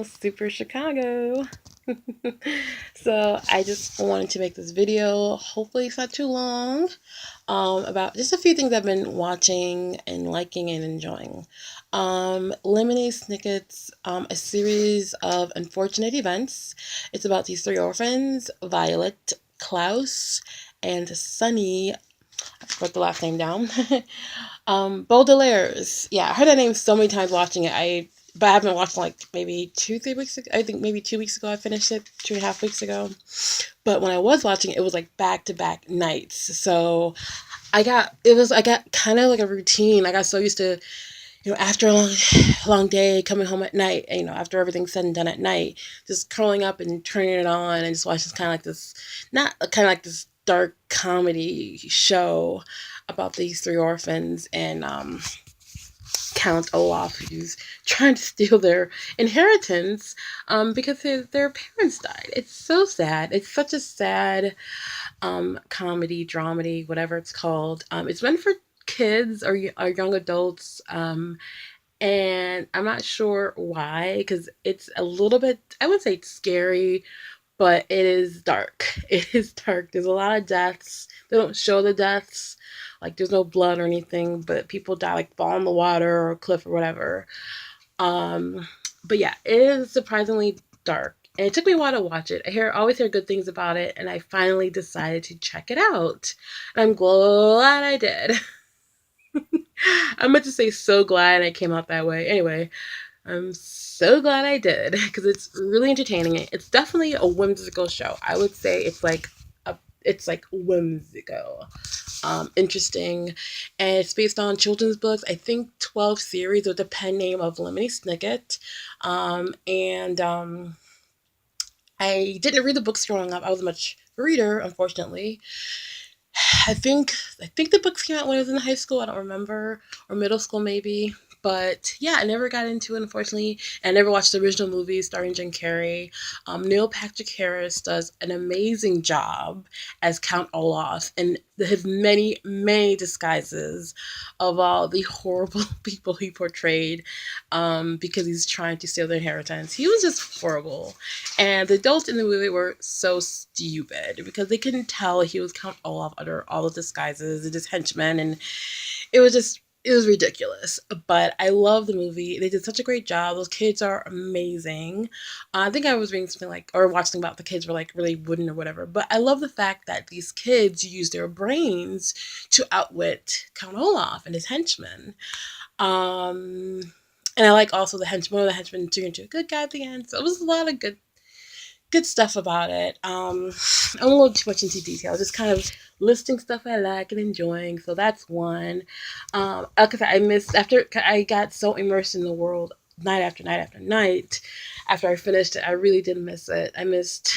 Super Chicago. So I just wanted to make this video. Hopefully it's not too long. About just a few things I've been watching and liking and enjoying. Lemonade Snickets, a series of unfortunate events. It's about these three orphans, Violet, Klaus, and Sunny. I put the last name down. Baudelaires. Yeah, I heard that name so many times watching it. But I haven't watched like maybe 2, 3 weeks ago. I think maybe 2 weeks ago I finished it, 2.5 weeks ago. But when I was watching it, it was like back to back nights. So I got kind of like a routine. I got so used to, after a long day coming home at night, after everything's said and done at night, just curling up and turning it on and just watching kind of like this, not kind of like this dark comedy show about these three orphans and Count Olaf, who's trying to steal their inheritance because their parents died. It's so sad. It's such a sad comedy, dramedy, whatever it's called. It's meant for kids or young adults. And I'm not sure why, because it's a little bit, I would say it's scary, but it is dark. It is dark. There's a lot of deaths. They don't show the deaths. Like there's no blood or anything, but people die like fall in the water or a cliff or whatever. Um, but yeah, it is surprisingly dark. And it took me a while to watch it. Always hear good things about it, and I finally decided to check it out. And I'm glad I did. I meant to say so glad I came out that way. Anyway, I'm so glad I did because it's really entertaining. It's definitely a whimsical show. I would say it's like whimsical, interesting, and it's based on children's books. I think 12 series with the pen name of Lemony Snicket, and I didn't read the books growing up. I was much reader, unfortunately. I think the books came out when I was in high school. I don't remember, or middle school maybe. But yeah, I never got into it, unfortunately. And I never watched the original movie starring Jim Carrey. Neil Patrick Harris does an amazing job as Count Olaf and his many, many disguises of all the horrible people he portrayed because he's trying to steal their inheritance. He was just horrible. And the adults in the movie were so stupid because they couldn't tell he was Count Olaf under all the disguises and his henchmen, and it was ridiculous. But I love the movie. They did such a great job. Those kids are amazing. I think I was reading something like, or watching something about the kids were like really wooden or whatever. But I love the fact that these kids use their brains to outwit Count Olaf and his henchmen. Um, and I like also one of the henchmen turned into a good guy at the end. So it was a lot of good stuff about it. I won't go too much into detail, just kind of listing stuff I like and enjoying. So that's one. Like I said, I missed after I got so immersed in the world night after night after night. After I finished it, I really did miss it. I missed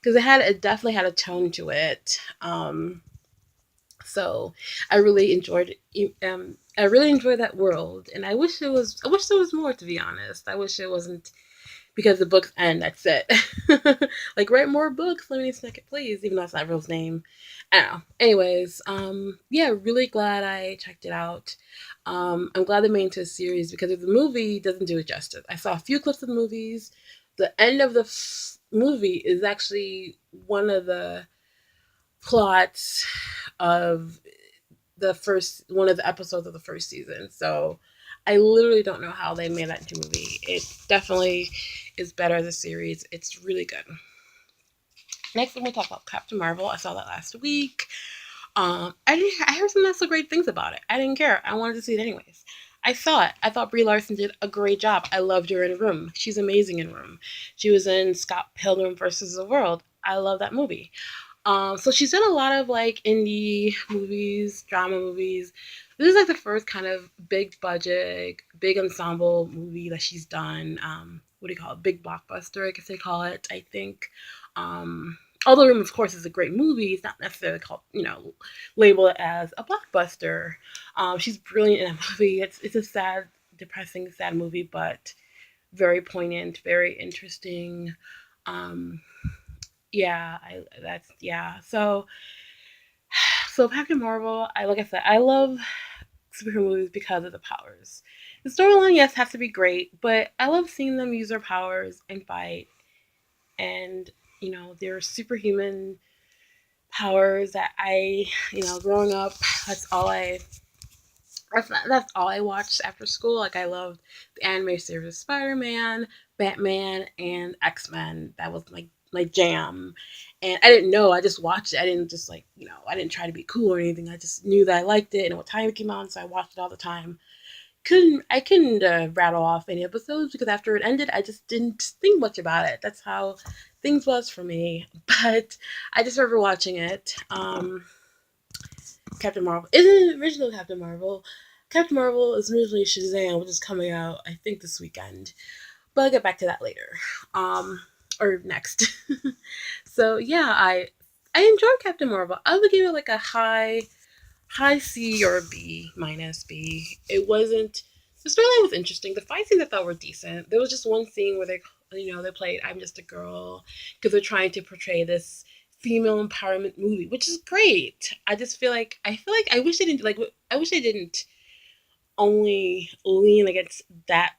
because it definitely had a tone to it. So I really enjoyed it. I really enjoyed that world, and I wish there was more. To be honest, I wish it wasn't because the books end. That's it. Like write more books. Let me snick it, please. Even though that's not Rose name. I don't know. Anyways, yeah, really glad I checked it out. I'm glad they made it into a series because if the movie doesn't do it justice. I saw a few clips of the movies. The end of the movie is actually one of the plots of the first one of the episodes of the first season. So I literally don't know how they made that into a movie. It definitely is better as a series. It's really good. Next, we're gonna talk about Captain Marvel. I saw that last week. I heard some not so great things about it. I didn't care. I wanted to see it anyways. I saw it. I thought Brie Larson did a great job. I loved her in Room. She's amazing in Room. She was in Scott Pilgrim versus the World. I love that movie. So she's done a lot of like indie movies, drama movies. This is like the first kind of big budget, big ensemble movie that she's done. What do you call it? Big blockbuster, I guess they call it. I think. Although Room, of course, is a great movie, it's not necessarily called, labeled as a blockbuster. She's brilliant in that movie. It's a sad, depressing, sad movie, but very poignant, very interesting. Um, yeah, yeah. So Captain Marvel, like I said, I love superhero movies because of the powers. The storyline, yes, has to be great, but I love seeing them use their powers and fight. And, their superhuman powers that growing up, that's all I that's all I watched after school. Like I loved the anime series Spider Man, Batman, and X Men. That was my jam. And I didn't know. I just watched it. I didn't just I didn't try to be cool or anything. I just knew that I liked it and what time it came out, so I watched it all the time. I couldn't rattle off any episodes because after it ended, I just didn't think much about it. That's how things was for me. But I just remember watching it. Captain Marvel isn't original Captain Marvel. Captain Marvel is originally Shazam, which is coming out I think this weekend. But I'll get back to that later, or next. So yeah, I enjoyed Captain Marvel. I would give it like a high C or a B minus B. It wasn't. The storyline was interesting. The fight scenes I thought were decent. There was just one scene where they played "I'm Just a Girl" because they're trying to portray this female empowerment movie, which is great. I feel like I wish they didn't like. I wish they didn't only lean against that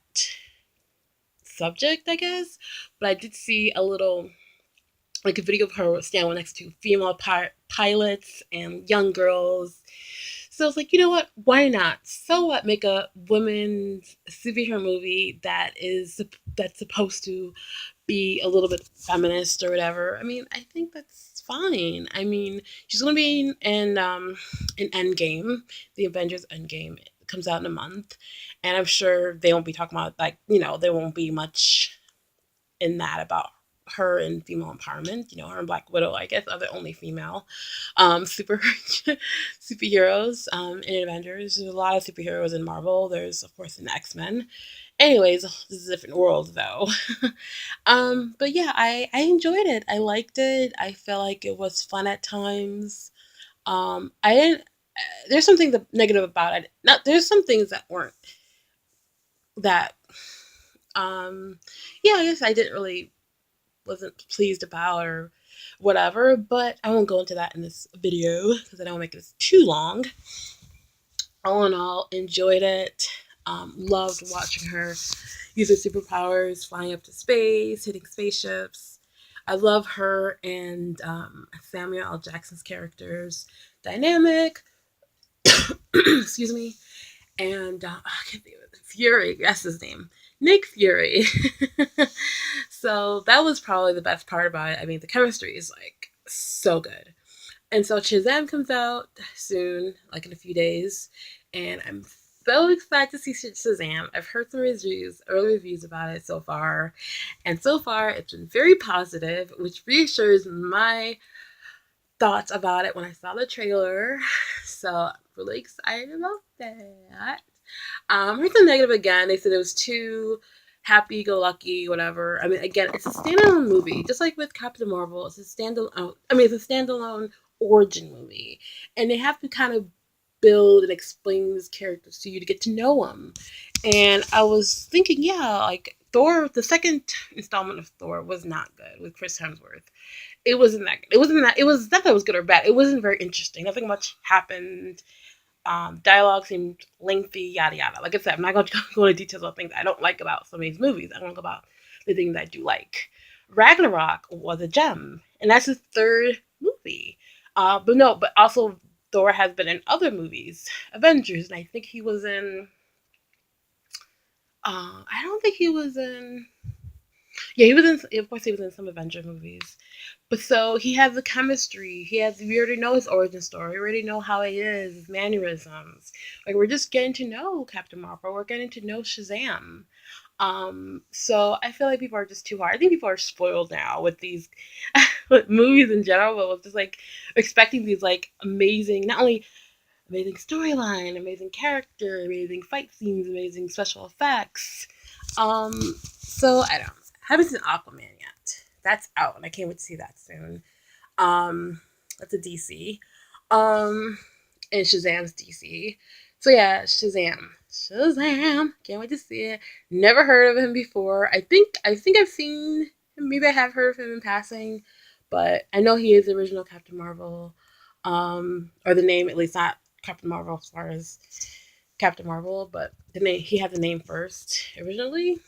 subject, I guess. But I did see a little like a video of her standing next to female pilots and young girls. So it's like, you know what? Why not? So what? Make a women's superhero movie that's supposed to be a little bit feminist or whatever. I mean, I think that's fine. I mean, she's gonna be in Endgame, the Avengers Endgame. It comes out in a month, and I'm sure they won't be talking about there won't be much in that about her and female empowerment. Her and Black Widow, I guess, are the only female super superheroes in Avengers. There's a lot of superheroes in Marvel. There's of course in X Men. Anyways, this is a different world though. But yeah, I enjoyed it. I liked it. I felt like it was fun at times. I didn't. There's something negative about it. Not there's some things that weren't that. Yeah, I guess I didn't really wasn't pleased about or whatever. But I won't go into that in this video because I don't want to make this too long. All in all, enjoyed it. Loved watching her use her superpowers, flying up to space, hitting spaceships. I love her and Samuel L. Jackson's characters dynamic. Excuse me. And I can't think of it. Fury, that's his name. Nick Fury. So that was probably the best part about it. I mean, the chemistry is like so good. And so Shazam comes out soon, like in a few days, and I'm so excited to see Shazam. I've heard some early reviews about it so far, and so far it's been very positive, which reassures my thoughts about it when I saw the trailer. So I'm really excited about that. I heard some negative again. They said it was too happy-go-lucky, whatever. I mean, again, it's a standalone movie, just like with Captain Marvel. It's a standalone. I mean, it's a standalone origin movie, and they have to kind of build and explain these characters to you to get to know them. And I was thinking, yeah, like Thor, the second installment of Thor was not good with Chris Hemsworth. It wasn't that good. It wasn't that. It was not that it was good or bad. It wasn't very interesting. Nothing much happened. Dialogue seemed lengthy, yada yada. Like I said, I'm not going to go into details about things I don't like about some of these movies. I'm going to go about the things I do like. Ragnarok was a gem, and that's his third movie. But also Thor has been in other movies, Avengers, and I think he was in. I don't think he was in. Yeah, he was in. Of course, he was in some Avenger movies. But so he has the chemistry. We already know his origin story. We already know how he is, his mannerisms. Like we're just getting to know Captain Marvel. We're getting to know Shazam. So I feel like people are just too hard. I think people are spoiled now with these with movies in general, but with just like expecting these like amazing, not only amazing storyline, amazing character, amazing fight scenes, amazing special effects. So I don't. Haven't seen Aquaman yet. That's out, and I can't wait to see that soon. That's a DC. Um, and Shazam's DC. So yeah, Shazam. Can't wait to see it. Never heard of him before. I think I've seen him. Maybe I have heard of him in passing, but I know he is the original Captain Marvel. Or the name at least, not Captain Marvel as far as Captain Marvel, but the name he had the name first originally.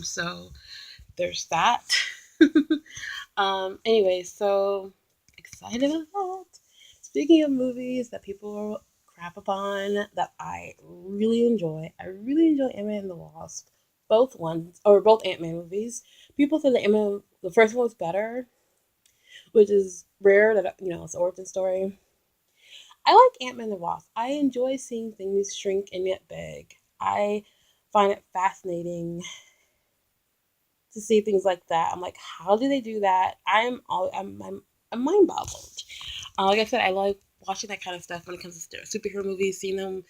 So there's that. Anyway, so excited about that. Speaking of movies that people crap upon that I really enjoy Ant-Man and the Wasp. Both ones, or both Ant-Man movies. People say the first one was better, which is rare that, it's an origin story. I like Ant-Man and the Wasp. I enjoy seeing things shrink and get big. I find it fascinating to see things like that. I'm like, how do they do that? I'm mind boggled. Like I said, I like watching that kind of stuff when it comes to superhero movies, seeing them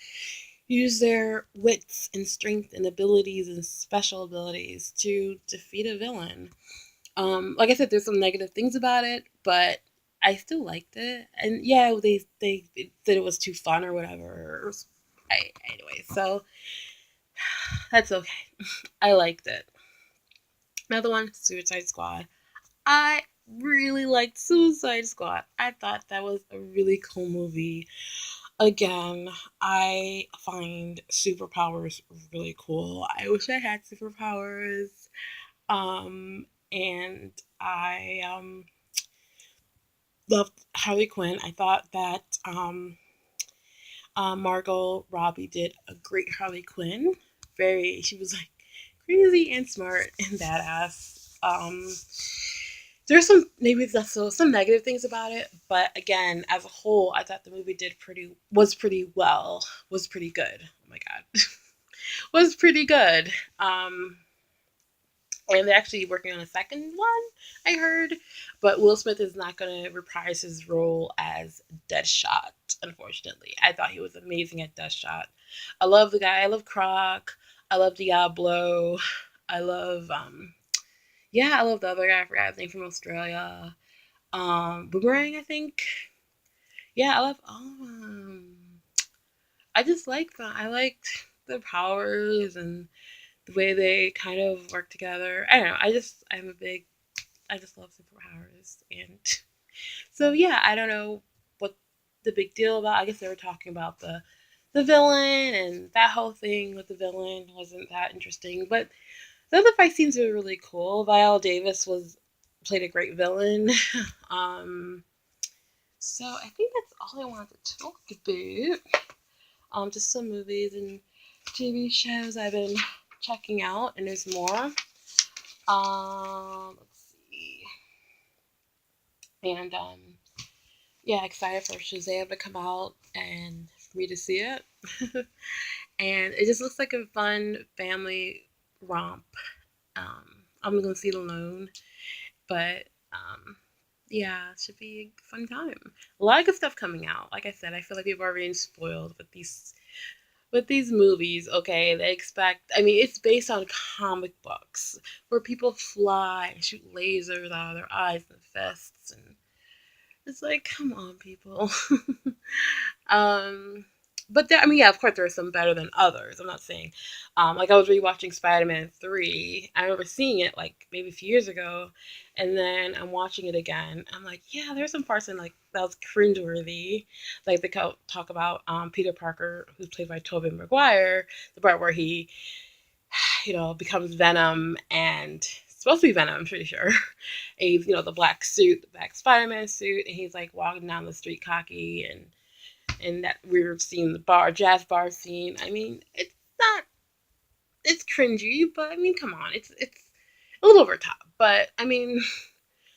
use their wits and strength and abilities and special abilities to defeat a villain. Like I said, there's some negative things about it, but I still liked it. And yeah, they said it was too fun or whatever. Anyway, so that's okay. I liked it. Another one, Suicide Squad. I really liked Suicide Squad. I thought that was a really cool movie. Again, I find superpowers really cool. I wish I had superpowers. And I loved Harley Quinn. I thought that Margot Robbie did a great Harley Quinn. She was like crazy and smart and badass. There's some negative things about it, but again, as a whole, I thought the movie was pretty good. Oh my god, was pretty good. And they're actually working on a second one, I heard. But Will Smith is not going to reprise his role as Deadshot, unfortunately. I thought he was amazing at Deadshot. I love the guy. I love Croc. I love Diablo. I love, I love the other guy. I forgot his name, from Australia. Boomerang, I think. Yeah, I love all of them. I just like them. I liked their powers and the way they kind of work together. I don't know. I just love superpowers. And so, yeah, I don't know what the big deal about. I guess they were talking about the villain, and that whole thing with the villain wasn't that interesting. But the other fight scenes were really cool. Viola Davis played a great villain. um, so I think that's all I wanted to talk about. Just some movies and TV shows I've been checking out, and there's more. Let's see. And yeah, excited for Shazam to come out and for me to see it. And it just looks like a fun family romp. I'm gonna see it alone, but yeah, it should be a fun time. A lot of good stuff coming out. Like I said, I feel like people are being spoiled with these movies. Okay, they expect. I mean, it's based on comic books where people fly and shoot lasers out of their eyes and fists, and it's like, come on, people. um, but I mean, yeah, of course, there are some better than others. I'm not saying, like I was rewatching Spider-Man 3. I remember seeing it like maybe a few years ago, and then I'm watching it again. I'm like, yeah, there's some parts in like that was cringeworthy. Like they talk about Peter Parker, who's played by Tobey Maguire, the part where he, becomes Venom, and it's supposed to be Venom, I'm pretty sure. And he's, the black suit, the black Spider-Man suit, and he's like walking down the street cocky, and that weird scene, the jazz bar scene. I mean, it's cringy, but I mean, come on, it's a little over top. But I mean,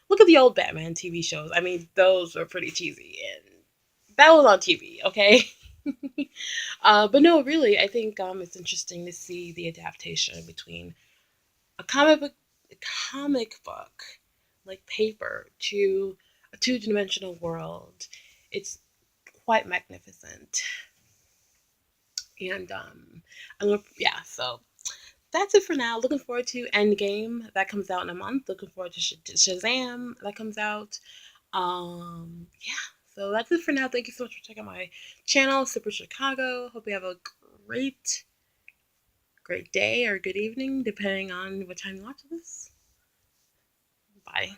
look at the old Batman TV shows. I mean, those were pretty cheesy, and that was on TV, okay? But no, really, I think it's interesting to see the adaptation between a comic book like paper to a two-dimensional world. It's quite magnificent. And yeah, so that's it for now. Looking forward to Endgame that comes out in a month. Looking forward to Shazam that comes out. Yeah, so that's it for now. Thank you so much for checking out my channel, Super Chicago. Hope you have a great, great day or good evening, depending on what time you watch this. Bye.